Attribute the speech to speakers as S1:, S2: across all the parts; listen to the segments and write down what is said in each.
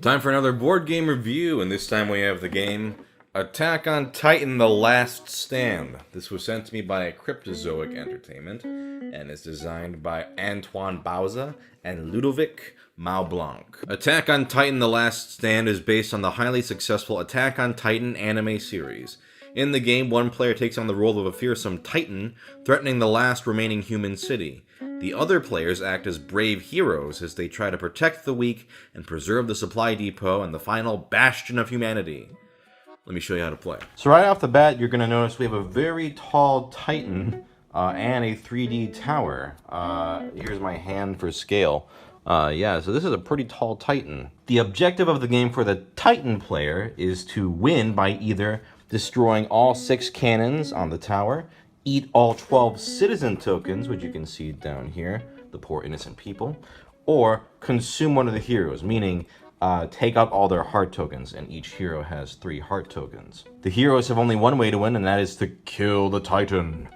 S1: Time for another board game review, and this time we have the game Attack on Titan: The Last Stand. This was sent to me by Cryptozoic Entertainment, and is designed by Antoine Bauza and Ludovic Maublanc. Attack on Titan: The Last Stand is based on the highly successful Attack on Titan anime series. In the game, one player takes on the role of a fearsome Titan, threatening the last remaining human city. The other players act as brave heroes as they try to protect the weak and preserve the supply depot and the final bastion of humanity. Let me show you how to play. So right off the bat, you're going to notice we have a very tall Titan and a 3D tower. Here's my hand for scale. So this is a pretty tall Titan. The objective of the game for the Titan player is to win by either destroying all 6 cannons on the tower, eat all 12 citizen tokens, which you can see down here, the poor innocent people, or consume one of the heroes, meaning take out all their heart tokens, and each hero has 3 heart tokens. The heroes have only one way to win, and that is to kill the Titan.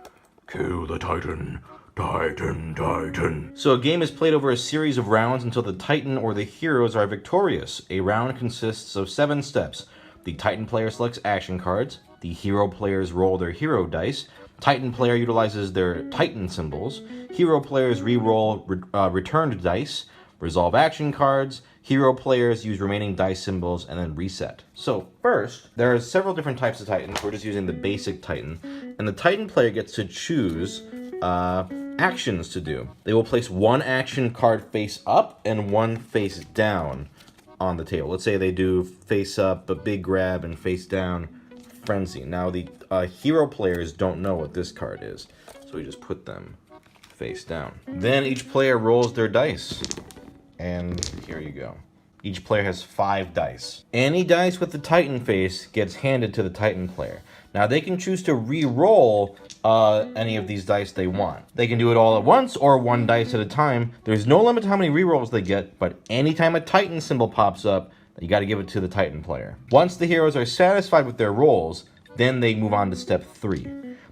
S1: Kill the Titan. Titan, Titan. So a game is played over a series of rounds until the Titan or the heroes are victorious. A round consists of 7 steps. The Titan player selects action cards. The hero players roll their hero dice. Titan player utilizes their Titan symbols. Hero players re-roll returned dice, resolve action cards. Hero players use remaining dice symbols and then reset. So first, there are several different types of Titans. We're just using the basic Titan. And the Titan player gets to choose actions to do. They will place 1 action card face up and 1 face down on the table. Let's say they do face up, a big grab, and face down, frenzy. Now the hero players don't know what this card is, so we just put them face down. Then each player rolls their dice, and here you go. Each player has 5 dice. Any dice with the Titan face gets handed to the Titan player. Now they can choose to re-roll any of these dice they want. They can do it all at once or 1 dice at a time. There's no limit to how many re-rolls they get, but anytime a Titan symbol pops up, you got to give it to the Titan player. Once the heroes are satisfied with their rolls, then they move on to step 3.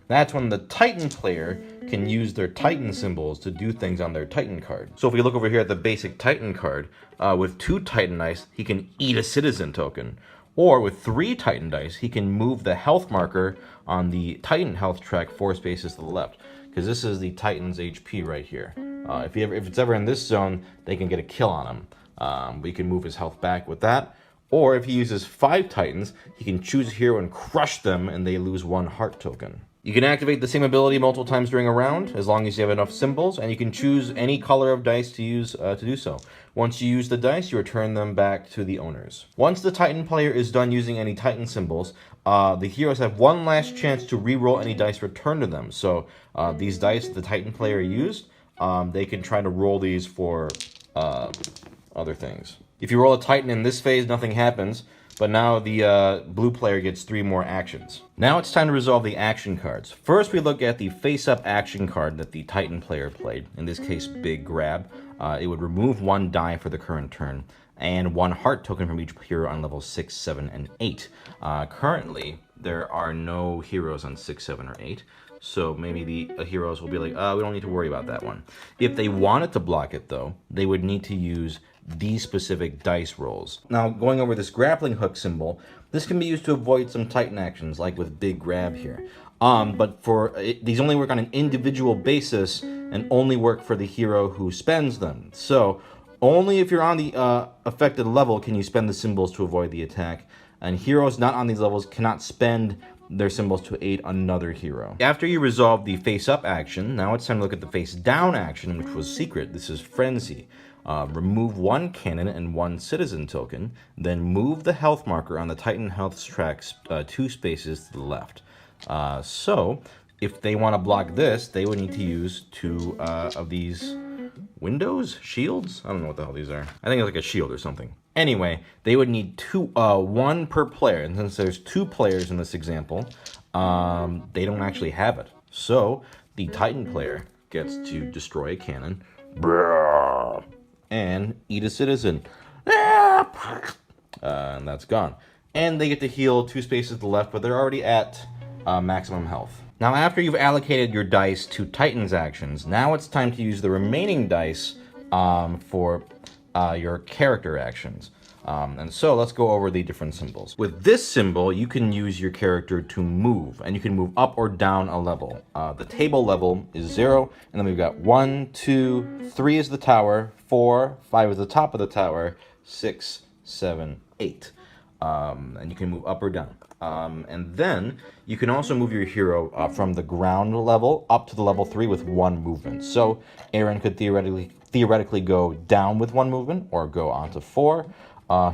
S1: That's when the Titan player can use their Titan symbols to do things on their Titan card. So if we look over here at the basic Titan card, with 2 Titan dice, he can eat a citizen token. Or with 3 Titan dice, he can move the health marker on the Titan health track 4 spaces to the left. Because this is the Titan's HP right here. If it's ever in this zone, they can get a kill on him. We can move his health back with that. Or if he uses 5 Titans, he can choose a hero and crush them, and they lose 1 heart token. You can activate the same ability multiple times during a round, as long as you have enough symbols, and you can choose any color of dice to use to do so. Once you use the dice, you return them back to the owners. Once the Titan player is done using any Titan symbols, the heroes have 1 last chance to re-roll any dice returned to them. So these dice the Titan player used, they can try to roll these for other things. If you roll a Titan in this phase, nothing happens. But now the blue player gets 3 more actions. Now it's time to resolve the action cards. First, we look at the face-up action card that the Titan player played. In this case, Big Grab. It would remove 1 die for the current turn, and 1 heart token from each hero on levels 6, 7, and 8. Currently, there are no heroes on 6, 7, or 8. So maybe the heroes will be like, we don't need to worry about that one. If they wanted to block it, though, they would need to use these specific dice rolls. Now, going over this grappling hook symbol, this can be used to avoid some Titan actions, like with Big Grab here. But these only work on an individual basis and only work for the hero who spends them. So, only if you're on the affected level can you spend the symbols to avoid the attack, and heroes not on these levels cannot spend their symbols to aid another hero. After you resolve the face-up action, now it's time to look at the face-down action, which was secret. This is Frenzy. Remove 1 cannon and 1 citizen token, then move the health marker on the Titan health tracks 2 spaces to the left. So, if they want to block this, they would need to use 2 of these windows? Shields? I don't know what the hell these are. I think it's like a shield or something. Anyway, they would need 1 per player, and since there's 2 players in this example, they don't actually have it. So, the Titan player gets to destroy a cannon, and eat a citizen. And that's gone. And they get to heal 2 spaces to the left, but they're already at maximum health. Now, after you've allocated your dice to Titan's actions, now it's time to use the remaining dice for your character actions. And so let's go over the different symbols. With this symbol, you can use your character to move, and you can move up or down a level. The table level is 0, and then we've got 1, 2, 3 is the tower, 4, 5 is the top of the tower, 6, 7, 8. And you can move up or down. And then you can also move your hero from the ground level up to the level 3 with 1 movement. So Aaron could theoretically go down with 1 movement or go onto 4.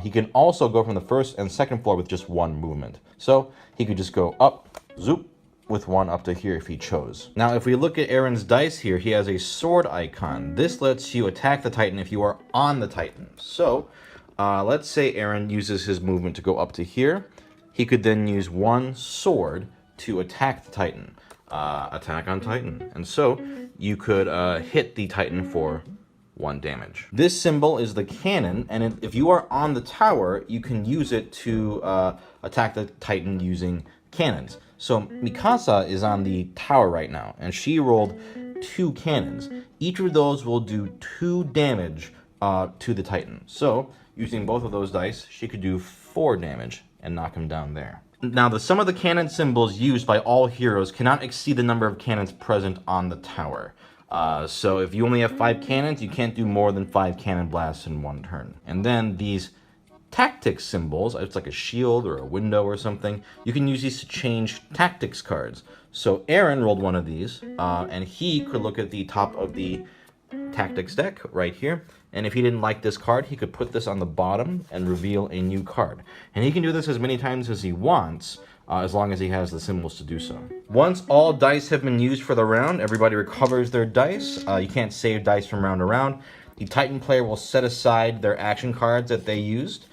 S1: He can also go from the first and second floor with just 1 movement. So he could just go up, zoop, with 1 up to here if he chose. Now, if we look at Aaron's dice here, he has a sword icon. This lets you attack the Titan if you are on the Titan. So let's say Aaron uses his movement to go up to here. He could then use 1 sword to attack the Titan. Attack on Titan. And so you could hit the Titan for 1 damage. This symbol is the cannon, and if you are on the tower, you can use it to attack the Titan using cannons. So Mikasa is on the tower right now, and she rolled 2 cannons. Each of those will do 2 damage to the Titan. So using both of those dice, she could do 4 damage and knock him down there. Now, the sum of the cannon symbols used by all heroes cannot exceed the number of cannons present on the tower. So if you only have 5 cannons, you can't do more than 5 cannon blasts in 1 turn. And then these tactics symbols, it's like a shield or a window or something, you can use these to change tactics cards. So Aaron rolled 1 of these, and he could look at the top of the tactics deck right here, and if he didn't like this card, he could put this on the bottom and reveal a new card. And he can do this as many times as he wants, as long as he has the symbols to do so. Once all dice have been used for the round, everybody recovers their dice. You can't save dice from round to round. The Titan player will set aside their action cards that they used.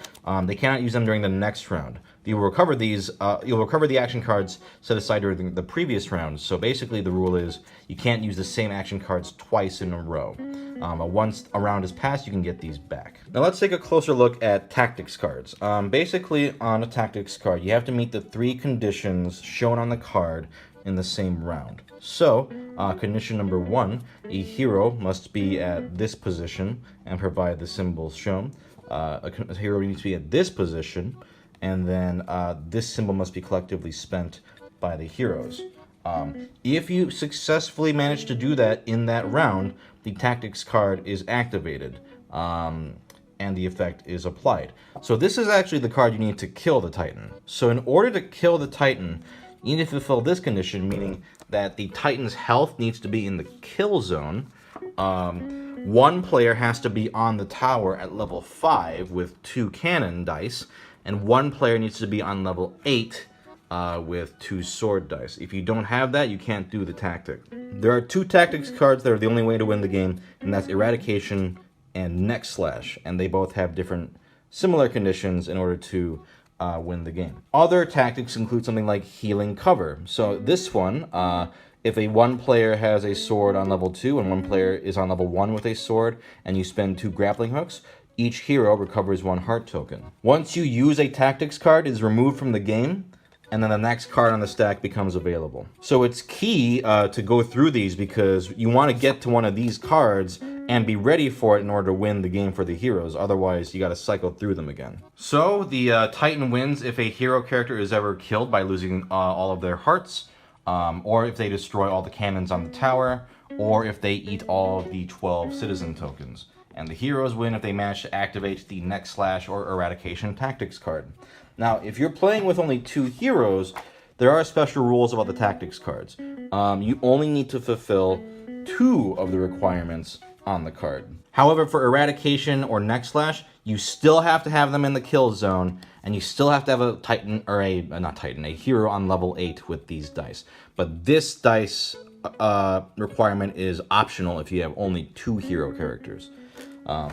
S1: They cannot use them during the next round. You'll recover the action cards set aside during the previous round. So basically the rule is you can't use the same action cards twice in a row. Once a round is passed, you can get these back. Now let's take a closer look at tactics cards. Basically on a tactics card, you have to meet the 3 conditions shown on the card in the same round. So, condition number 1, a hero must be at this position and provide the symbols shown. A hero needs to be at this position, and then this symbol must be collectively spent by the heroes. If you successfully manage to do that in that round, the tactics card is activated, and the effect is applied. So this is actually the card you need to kill the Titan. So in order to kill the Titan, you need to fulfill this condition, meaning that the Titan's health needs to be in the kill zone. 1 player has to be on the tower at level 5 with 2 cannon dice, and 1 player needs to be on level 8 with 2 sword dice. If you don't have that, you can't do the tactic. There are 2 tactics cards that are the only way to win the game, and that's Eradication and Neck Slash, and they both have different similar conditions in order to win the game. Other tactics include something like Healing Cover. So this one, if 1 player has a sword on level 2 and 1 player is on level 1 with a sword, and you spend 2 grappling hooks, each hero recovers 1 heart token. Once you use a tactics card, it is removed from the game, and then the next card on the stack becomes available. So it's key to go through these because you want to get to one of these cards and be ready for it in order to win the game for the heroes. Otherwise, you got to cycle through them again. So the Titan wins if a hero character is ever killed by losing all of their hearts, or if they destroy all the cannons on the tower, or if they eat all of the 12 citizen tokens. And the heroes win if they manage to activate the Neck Slash or Eradication tactics card. Now, if you're playing with only 2 heroes, there are special rules about the tactics cards. You only need to fulfill 2 of the requirements on the card. However, for Eradication or Neck Slash, you still have to have them in the kill zone, and you still have to have a Titan, or a hero on level 8 with these dice. But this dice requirement is optional if you have only 2 hero characters.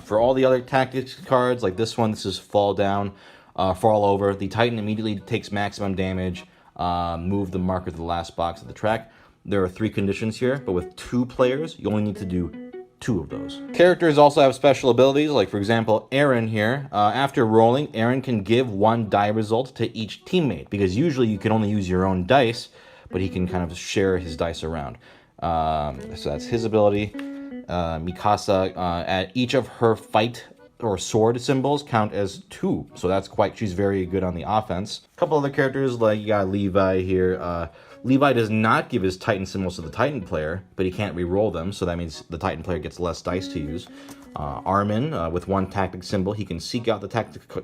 S1: For all the other tactics cards, like this one, this is Fall Down, Fall Over. The Titan immediately takes maximum damage, move the marker to the last box of the track. There are 3 conditions here, but with 2 players, you only need to do 2 of those. Characters also have special abilities, like for example, Aaron here. After rolling, Aaron can give 1 die result to each teammate, because usually you can only use your own dice, but he can kind of share his dice around. So that's his ability. Mikasa, at each of her fight
S2: or sword symbols count as 2. So that's she's very good on the offense. A couple other characters, like you got Levi here. Levi does not give his Titan symbols to the Titan player, but he can't re-roll them, so that means the Titan player gets less dice to use. Armin, with 1 tactic symbol, he can seek out the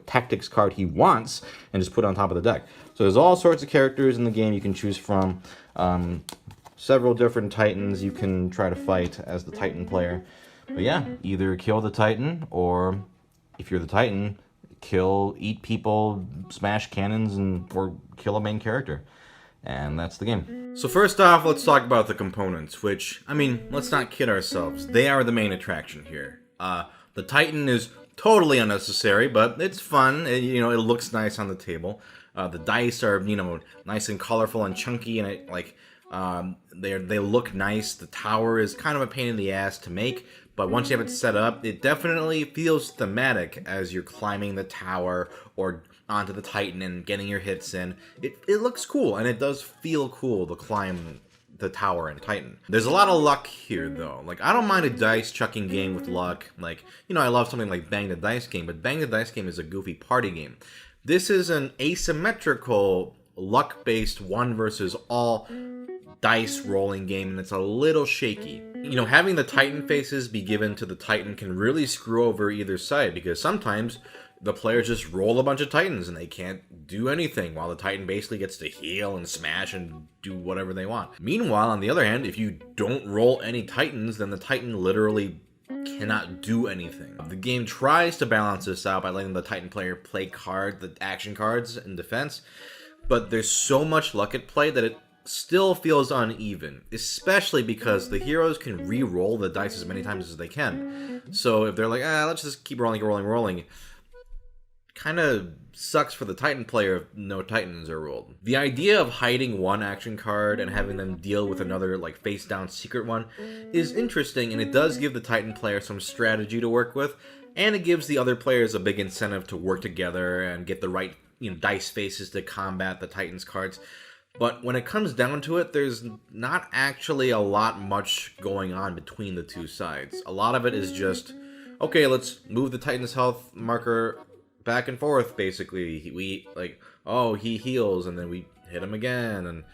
S2: tactics card he wants and just put it on top of the deck. So there's all sorts of characters in the game you can choose from. Several different Titans you can try to fight as the Titan player. But yeah, either kill the Titan, or if you're the Titan, eat people, smash cannons, or kill a main character. And that's the game.
S1: So first off, let's talk about the components, which, I mean, let's not kid ourselves. They are the main attraction here. The Titan is totally unnecessary, but it's fun. It looks nice on the table. The dice are, nice and colorful and chunky, and they look nice. The tower is kind of a pain in the ass to make, but once you have it set up, it definitely feels thematic as you're climbing the tower or onto the Titan and getting your hits in. It looks cool, and it does feel cool to climb the tower and Titan. There's a lot of luck here, though. Like, I don't mind a dice chucking game with luck. Like, I love something like Bang the Dice Game, but Bang the Dice Game is a goofy party game. This is an asymmetrical, luck-based one versus all dice rolling game, and it's a little shaky. Having the Titan faces be given to the Titan can really screw over either side, because sometimes the players just roll a bunch of Titans and they can't do anything, while the Titan basically gets to heal and smash and do whatever they want. Meanwhile, on the other hand, if you don't roll any Titans, then the Titan literally cannot do anything. The game tries to balance this out by letting the Titan player play the action cards in defense, but there's so much luck at play that it still feels uneven, especially because the heroes can re-roll the dice as many times as they can. So if they're like, let's just keep rolling, kind of sucks for the Titan player if no Titans are rolled. The idea of hiding one action card and having them deal with another, like, face-down secret one is interesting, and it does give the Titan player some strategy to work with, and it gives the other players a big incentive to work together and get the right dice faces to combat the Titans cards. But when it comes down to it, there's not actually a lot much going on between the two sides. A lot of it is just, okay, let's move the Titan's health marker back and forth, basically. He heals, and then we hit him again, and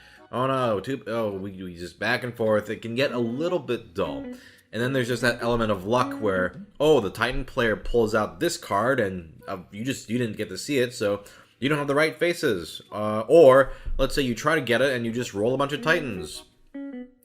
S1: we just back and forth. It can get a little bit dull. And then there's just that element of luck where, the Titan player pulls out this card, and you didn't get to see it, so you don't have the right faces. Or, let's say you try to get it, and you just roll a bunch of Titans.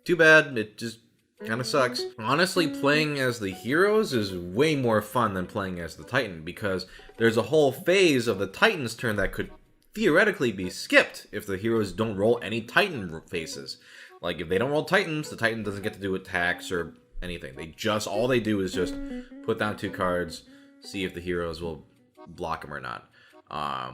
S1: Too bad, it just kind of sucks. Honestly, playing as the heroes is way more fun than playing as the Titan, because there's a whole phase of the Titan's turn that could theoretically be skipped if the heroes don't roll any Titan faces. Like, if they don't roll Titans, the Titan doesn't get to do attacks or anything. All they do is just put down 2 cards, see if the heroes will block them or not.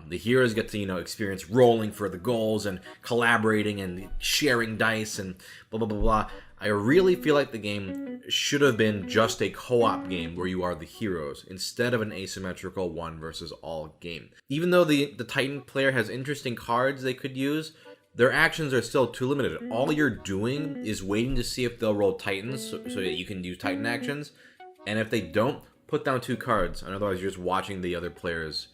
S1: The heroes get to, experience rolling for the goals and collaborating and sharing dice and blah, blah, blah, blah. I really feel like the game should have been just a co-op game where you are the heroes, instead of an asymmetrical one versus all game. Even though the Titan player has interesting cards they could use, their actions are still too limited. All you're doing is waiting to see if they'll roll Titans so that you can use Titan actions, and if they don't, put down 2 cards, and otherwise you're just watching the other players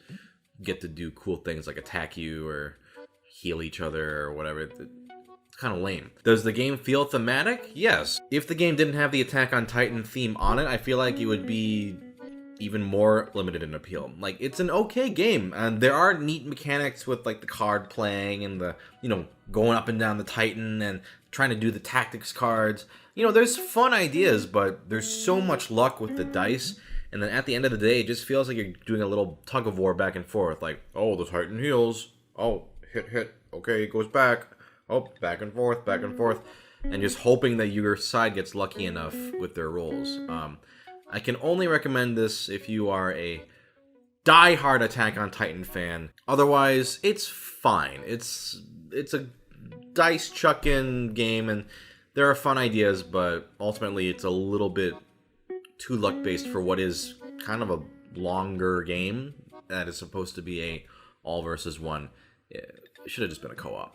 S1: get to do cool things like attack you or heal each other or whatever. It's kind of lame. Does the game feel thematic? Yes. If the game didn't have the Attack on Titan theme on it, I feel like it would be even more limited in appeal. Like, it's an okay game, and there are neat mechanics with, like, the card playing and the, going up and down the Titan and trying to do the tactics cards. There's fun ideas, but there's so much luck with the dice. And then at the end of the day, it just feels like you're doing a little tug of war back and forth. Like, the Titan heals. Hit. Okay, it goes back. Back and forth. And just hoping that your side gets lucky enough with their rolls. I can only recommend this if you are a die-hard Attack on Titan fan. Otherwise, it's fine. It's a dice-chucking game, and there are fun ideas, but ultimately it's a little bit too luck-based for what is kind of a longer game that is supposed to be a all versus one. It should have just been a co-op.